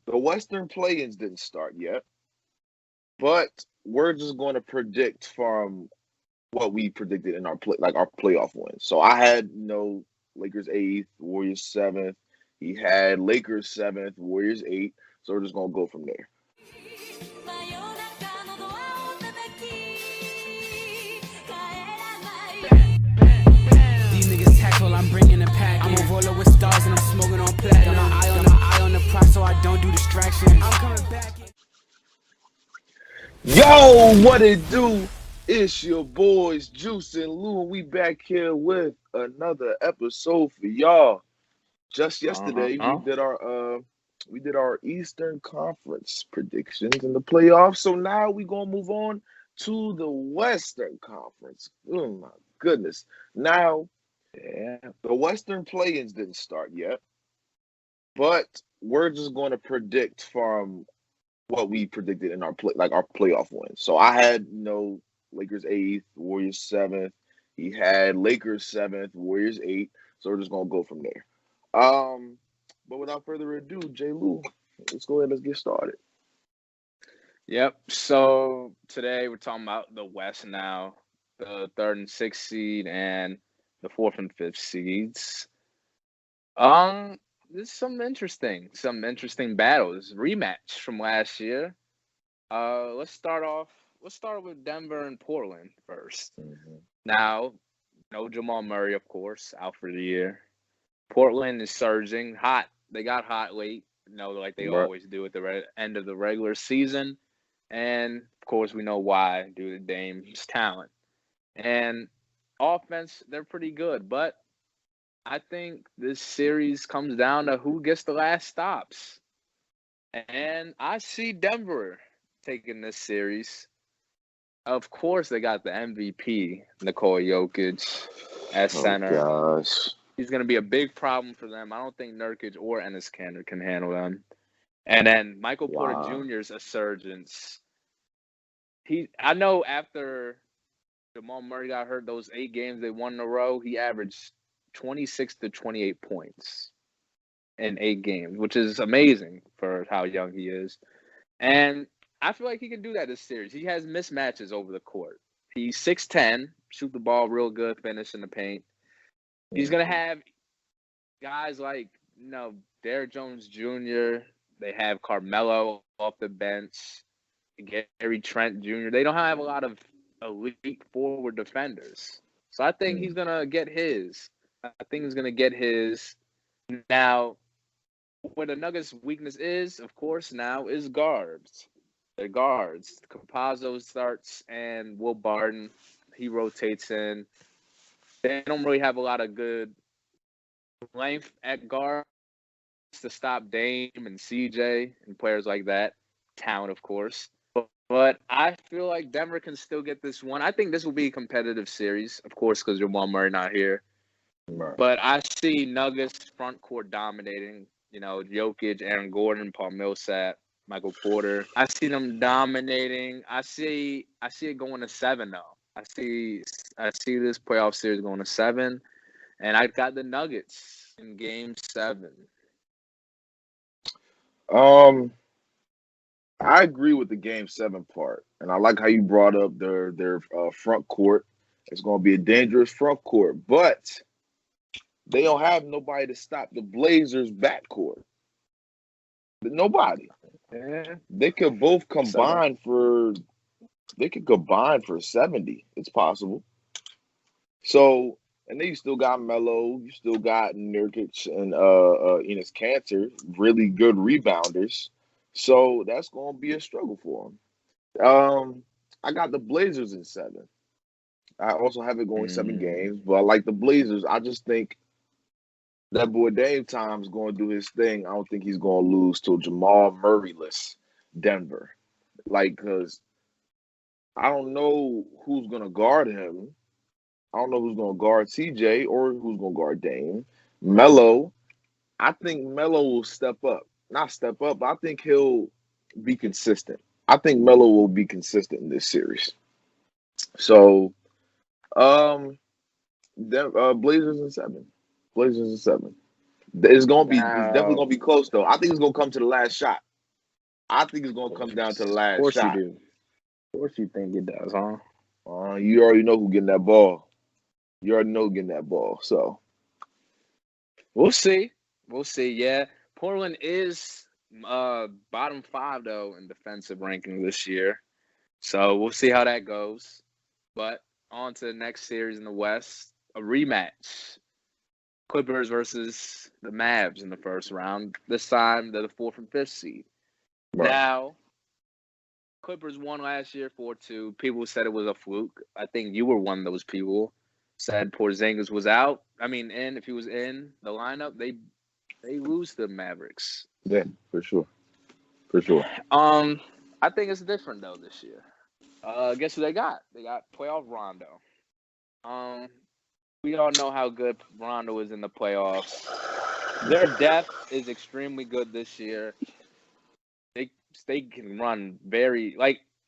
The Western play-ins didn't start yet, but we're just going to predict from what we predicted in our playoff wins. So I had Lakers eighth, Warriors seventh. He had Lakers seventh, Warriors eight. So we're just gonna go from there. These niggas tackle, I'm bringing the pack. I'm a roller with stars and I'm smoking on platinum. Got my eye on the prize so I don't do distractions. I'm coming back. Yo, what it do? It's your boys Juice and Lou, and we back here with another episode for y'all. Just yesterday we did our Eastern Conference predictions in the playoffs. So now we gonna move on to the Western Conference. Oh my goodness. Now the Western play-ins didn't start yet, but we're just going to predict from what we predicted in our playoff wins. So I had Lakers eighth, Warriors seventh. He had Lakers seventh, Warriors eight. So we're just gonna go from there. But without further ado, J. Lou, let's go ahead. Let's get started. Yep. So today we're talking about the West now, the third and sixth seed and the fourth and fifth seeds. There's some interesting battles. Rematch from last year. Let's start with Denver and Portland first. Now, no Jamal Murray, of course, out for the year. Portland is surging hot. They got hot late, like they always do at the end of the regular season. And, of course, we know why, due to Dame's talent. And offense, they're pretty good. But I think this series comes down to who gets the last stops. And I see Denver taking this series. Of course, they got the MVP, Nikola Jokic, at center. Oh, gosh. He's going to be a big problem for them. I don't think Nurkic or Enes Kanter can handle them. And then Michael Porter Jr.'s resurgence. I know after Jamal Murray got hurt, those 8 games they won in a row, he averaged 26 to 28 points in 8 games, which is amazing for how young he is. And I feel like he can do that this series. He has mismatches over the court. He's 6'10", shoot the ball real good, finish in the paint. He's going to have guys like, Derrick Jones Jr., they have Carmelo off the bench, Gary Trent Jr. They don't have a lot of elite forward defenders. So I think he's going to get his. Now, where the Nuggets' weakness is, of course, now is guards. Their guards. Campazzo starts and Will Barton, he rotates in. They don't really have a lot of good length at guard to stop Dame and CJ and players like that. Talent, of course. But I feel like Denver can still get this one. I think this will be a competitive series, of course, because Jamal Murray not here. Right. But I see Nuggets front court dominating. Jokic, Aaron Gordon, Paul Millsap, Michael Porter. I see them dominating. I see it going to 7 though. I see this playoff series going to 7, and I got the Nuggets in Game 7. I agree with the Game 7 part, and I like how you brought up their front court. It's going to be a dangerous front court, but they don't have nobody to stop the Blazers' backcourt. Nobody. Yeah. They could both combine for 70. It's possible. So, and then you still got Melo, you still got Nurkic and Enes Kanter, really good rebounders. So that's going to be a struggle for them. I got the Blazers in 7. I also have it going 7 games, but I like the Blazers. I just think that boy Dame Time's going to do his thing. I don't think he's going to lose to Jamal Murray-less Denver. Because I don't know who's going to guard him. I don't know who's going to guard CJ or who's going to guard Dame. Melo, I think Melo will step up. Not step up, but I think he'll be consistent. I think Melo will be consistent in this series. So, Blazers in 7. Blazers in 7. It's definitely gonna be close though. I think it's gonna come to the last shot. I think it's gonna come down to the Of last course you shot. do. Of course you think it does, huh? You already know who getting that ball. You already know who getting that ball. So We'll see. We'll see. Yeah, Portland is bottom 5 though in defensive ranking this year, so we'll see how that goes. But on to the next series in the West, a rematch: Clippers versus the Mavs in the first round. This time they're the 4th and 5th seed. right. Now, Clippers won last year 4-2. People said it was a fluke. I think you were one of those people. Said Porzingis was out. I mean, if he was in the lineup, they lose to the Mavericks. Yeah, for sure. For sure. I think it's different though this year. Guess who they got? They got playoff Rondo. We all know how good Rondo is in the playoffs. Their depth is extremely good this year. They can run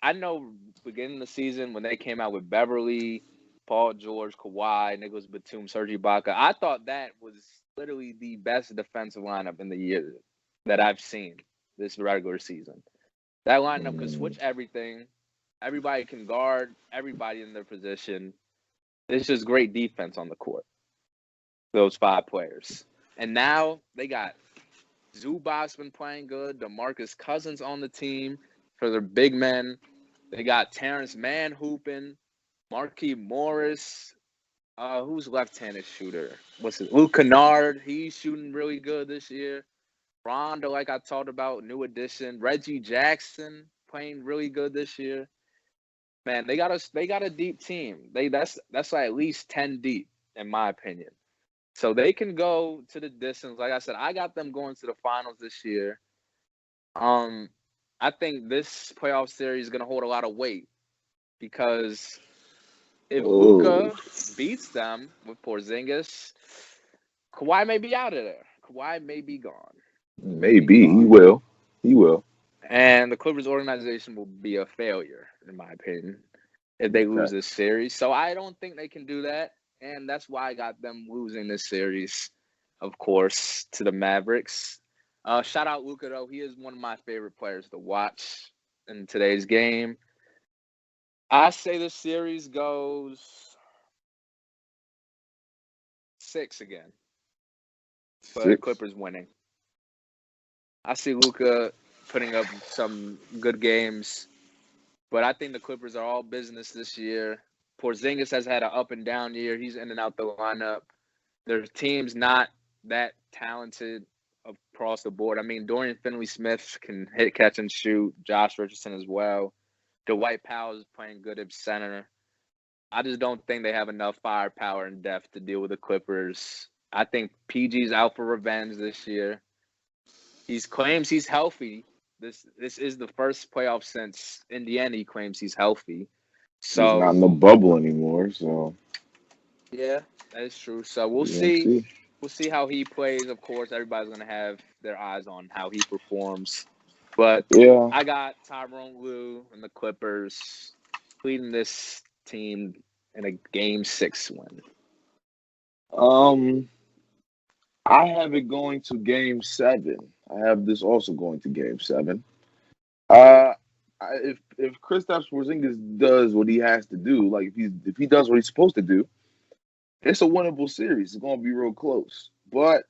I know beginning of the season when they came out with Beverly, Paul George, Kawhi, Nicholas Batum, Serge Ibaka. I thought that was literally the best defensive lineup in the year that I've seen this regular season. That lineup can switch everything. Everybody can guard everybody in their position. It's just great defense on the court. Those 5 players. And now they got Zubac's been playing good. DeMarcus Cousins on the team for their big men. They got Terrence Mann hooping. Marquise Morris. Who's left-handed shooter? Luke Kennard. He's shooting really good this year. Rondo, like I talked about, new addition. Reggie Jackson playing really good this year. Man, they got a deep team. That's like at least 10 deep, in my opinion. So they can go to the distance. Like I said, I got them going to the finals this year. I think this playoff series is going to hold a lot of weight because if Luka beats them with Porzingis, Kawhi may be out of there. Kawhi may be gone. Maybe he will. He will. And the Clippers organization will be a failure, in my opinion, if they lose this series. So I don't think they can do that. And that's why I got them losing this series, of course, to the Mavericks. Shout out Luka, though. He is one of my favorite players to watch in today's game. I say the series goes 6 again. But Clippers winning. I see Luka putting up some good games. But I think the Clippers are all business this year. Porzingis has had an up and down year. He's in and out the lineup. Their team's not that talented across the board. I mean, Dorian Finney-Smith can hit, catch, and shoot. Josh Richardson as well. Dwight Powell is playing good at center. I just don't think they have enough firepower and depth to deal with the Clippers. I think PG's out for revenge this year. He claims he's healthy. This is the first playoff since Indiana he claims he's healthy. So he's not in the bubble anymore. So yeah, that is true. So we'll see. We'll see how he plays. Of course, everybody's gonna have their eyes on how he performs. But yeah, I got Tyronn Lue and the Clippers leading this team in a Game 6 win. I have it going to Game 7. I have this also going to Game 7. If Kristaps Porzingis does what he has to do, like if he does what he's supposed to do, it's a winnable series. It's going to be real close. But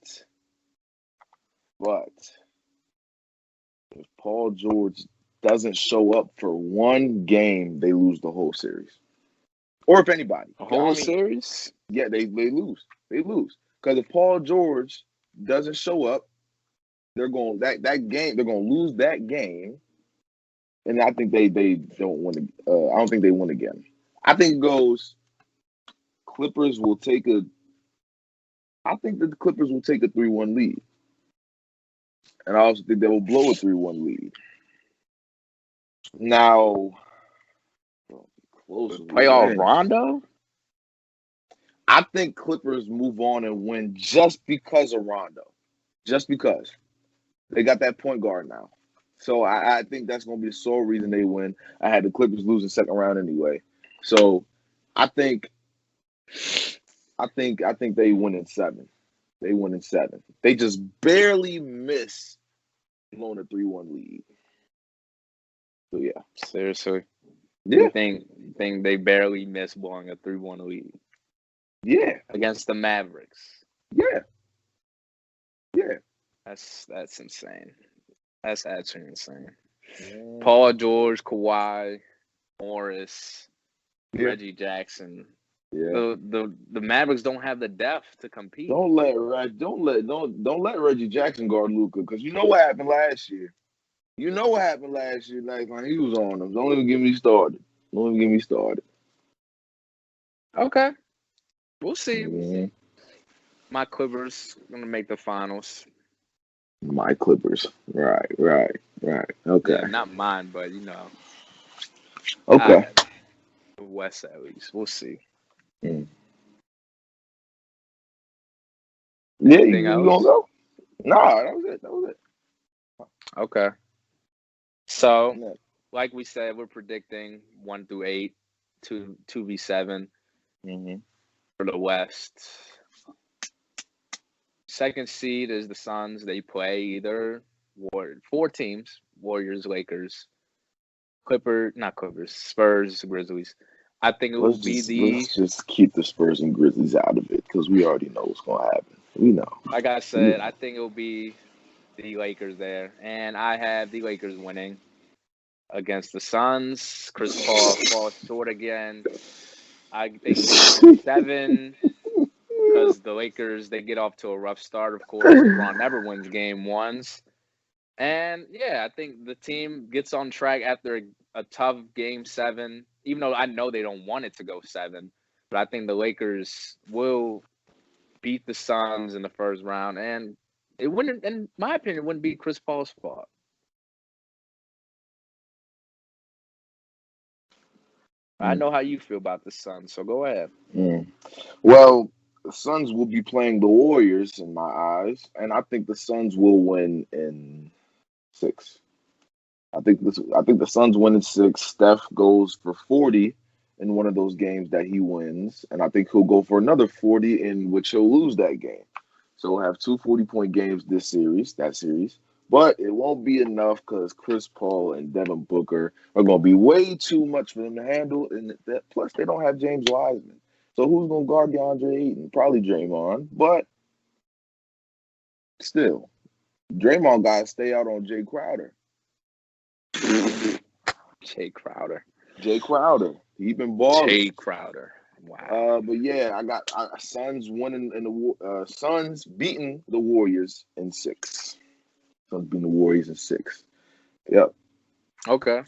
if Paul George doesn't show up for one game, they lose the whole series. Or if anybody. The whole series? Yeah, they lose. They lose. Because if Paul George doesn't show up, they're going that game. They're going to lose that game, and I think they don't win. I don't think they win again. I think it goes. Clippers will take a. I think that the Clippers will take a 3-1 lead, and I also think they will blow a 3-1 lead. Now, close playoff Rondo. I think Clippers move on and win just because of Rondo. Just because. They got that point guard now. So I think that's going to be the sole reason they win. I had the Clippers lose the second round anyway. So I think they win in 7. They win in 7. They just barely miss blowing a 3-1 lead. So yeah. Seriously. Yeah. You think they barely missed blowing a 3-1 lead Yeah. against the Mavericks? Yeah. Yeah. That's insane. That's actually insane. Yeah. Paul George, Kawhi, Morris, Yeah. Reggie Jackson. Yeah. The Mavericks don't have the depth to compete. Don't let Reggie Jackson guard Luka, because you know what happened last year. You know what happened last year. Like when he was on them. Don't even get me started. Don't even get me started. Okay, we'll see. Mm-hmm. My Clippers gonna make the finals. My Clippers. Right. Okay. Yeah, not mine, but you know, Okay. the West at least. We'll see. Mm. Yeah, Anything you gonna else? go? Nah, that was it. Okay. So, Yeah. like we said, we're predicting 1 through 8, 2v7 Mm-hmm. for the West. Second seed is the Suns. They play either 4 teams: Warriors, Lakers, Spurs, Grizzlies. I think it will be Let's just keep the Spurs and Grizzlies out of it, because we already know what's gonna happen. We know. like I said, I think it will be the Lakers there, and I have the Lakers winning against the Suns. Chris Paul falls short again. I think they win 7 because the Lakers, they get off to a rough start, of course. LeBron never wins game ones. And yeah, I think the team gets on track after a tough game 7, even though I know they don't want it to go 7. But I think the Lakers will beat the Suns in the first round. And it wouldn't, in my opinion, it wouldn't be Chris Paul's fault. I know how you feel about the Suns, so go ahead. Well, the Suns will be playing the Warriors in my eyes, and I think the Suns will win in 6. I think the Suns win in 6. Steph goes for 40 in one of those games that he wins, and I think he'll go for another 40 in which he'll lose that game. So we'll have 2 40-point games that series. But it won't be enough because Chris Paul and Devin Booker are going to be way too much for them to handle. And plus, they don't have James Wiseman. So who's going to guard DeAndre Ayton? Probably Draymond. But still, Draymond got to stay out on Jay Crowder. Jay Crowder. He been balling. Jay Crowder. Wow. But yeah, I got Suns winning in the Suns beating the Warriors in 6. Suns beating the Warriors in 6. Yep. Okay.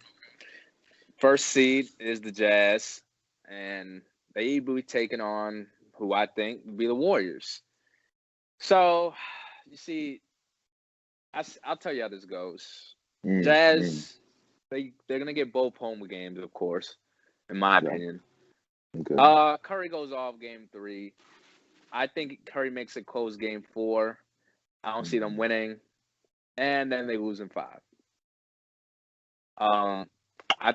First seed is the Jazz, and they will be taking on who I think will be the Warriors. So, you see, I'll tell you how this goes. Jazz, they're gonna get both home games, of course, in my opinion. Okay. Curry goes off game 3. I think Curry makes it close game 4. I don't see them winning, and then they lose in 5. I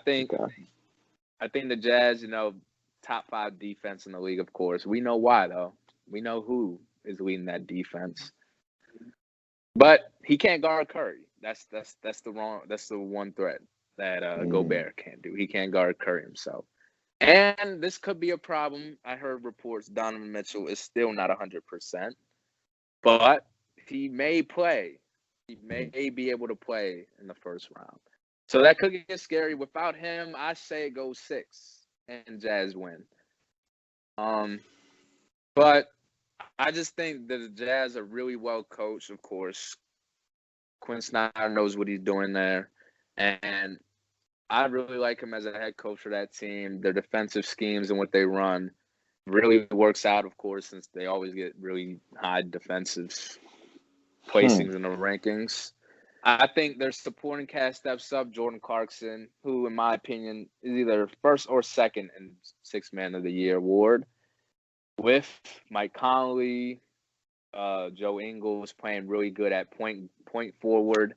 think the Jazz, top 5 defense in the league, of course. We know why, though. We know who is leading that defense. But he can't guard Curry. That's the one threat that Gobert can't do. He can't guard Curry himself. And this could be a problem. I heard reports Donovan Mitchell is still not 100%, but he may play. He may be able to play in the first round. So that could get scary. Without him, I say it goes 6 and Jazz win. But I just think that the Jazz are really well coached, of course. Quinn Snyder knows what he's doing there. And I really like him as a head coach for that team. Their defensive schemes and what they run really works out, of course, since they always get really high defensive placings in the rankings. I think their supporting cast steps up. Jordan Clarkson, who, in my opinion, is either first or second in Sixth Man of the Year award, with Mike Conley, Joe Ingles playing really good at point forward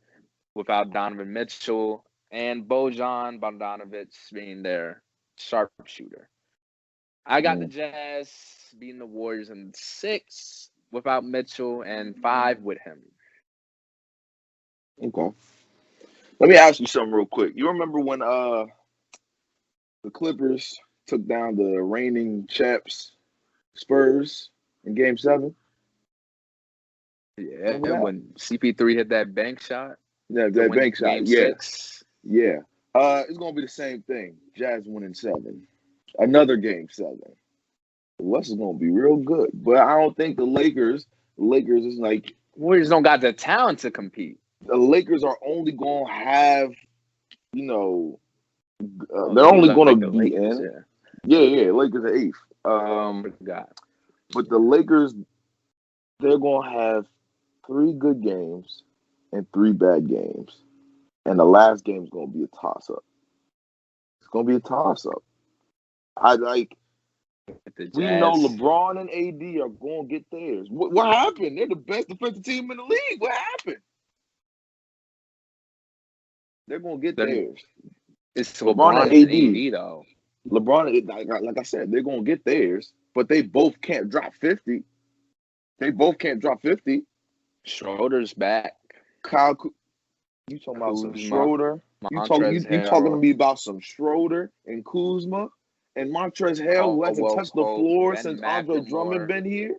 without Donovan Mitchell, and Bojan Bogdanovic being their sharpshooter. I got the Jazz beating the Warriors in 6 without Mitchell and 5 with him. Okay. Let me ask you something real quick. You remember when the Clippers took down the reigning champs Spurs in Game 7? Yeah, Remember that? when CP3 hit that bank shot Yeah, to that win bank shot. Game Yeah, 6. yeah. It's gonna be the same thing. Jazz winning 7. Another Game 7. The West is gonna be real good, but I don't think the Lakers is like Warriors don't got the talent to compete. the Lakers are only gonna have, you know, Oh, they're you only like gonna the be Lakers, in. Yeah, Lakers are 8th. Forgot. But the Lakers, they're gonna have 3 good games and 3 bad games, and the last game is gonna be a toss up. It's gonna be a toss up. I like. With the We know Jazz. LeBron and AD are going to get theirs. What happened? They're the best defensive team in the league. What happened? They're going to get theirs. It's LeBron and and AD though. LeBron, like I said, they're going to get theirs, but they both can't drop 50. They both can't drop 50. Schroeder's back. Kyle, you talking about some Kuzma, Schroeder? You talking to me about some Schroeder and Kuzma and Montrezl Harrell, who hasn't touched the floor since Andre Drummond been here?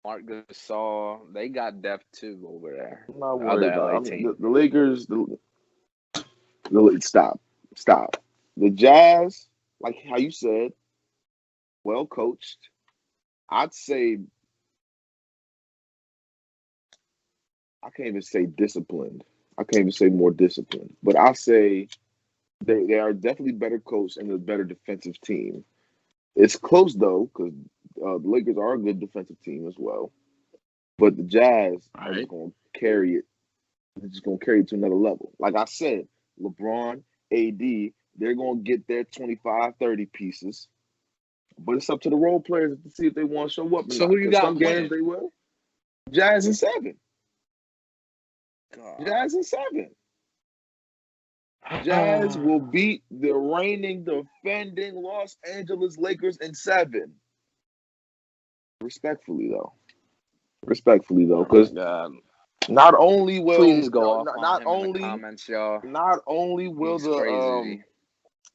Marc Gasol, they got depth too over there. I'm not The worried other LA about it. team. The Lakers. Stop. The Jazz, like how you said, well coached. I'd say I can't even say disciplined. I can't even say more disciplined. But I say they are definitely better coached and a better defensive team. It's close though, because the Lakers are a good defensive team as well. But the Jazz are just going to carry it. They're just going to carry it to another level. Like I said, LeBron, AD, they're going to get their 25, 30 pieces. But it's up to the role players to see if they want to show up. So who you got some games they will. Jazz in 7. God. Jazz in 7. Jazz will beat the reigning, defending Los Angeles Lakers in 7. Respectfully, though, because not only will please go off on him in the comments, y'all. Not only will He's crazy.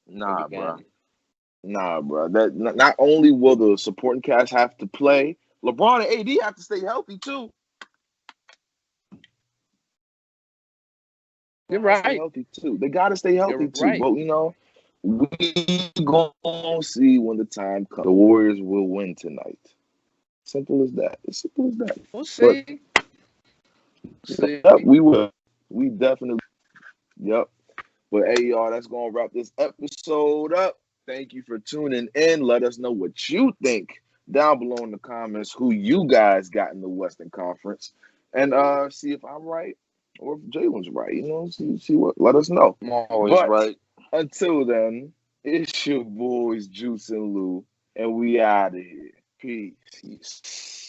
Nah, bro. That not only will the supporting cast have to play, LeBron and AD have to stay healthy too. You're right. Stay healthy too. They gotta stay healthy too. Right. But we gonna see when the time comes. The Warriors will win tonight. Simple as that. As simple as that. We'll see. Yep, we will. We definitely. Yep. But hey, y'all, that's gonna wrap this episode up. Thank you for tuning in. Let us know what you think down below in the comments. Who you guys got in the Western Conference, and see if I'm right or if Jalen's right. See what. Let us know. I'm always right. Until then, it's your boys Juice and Lou, and we out of here. Peace.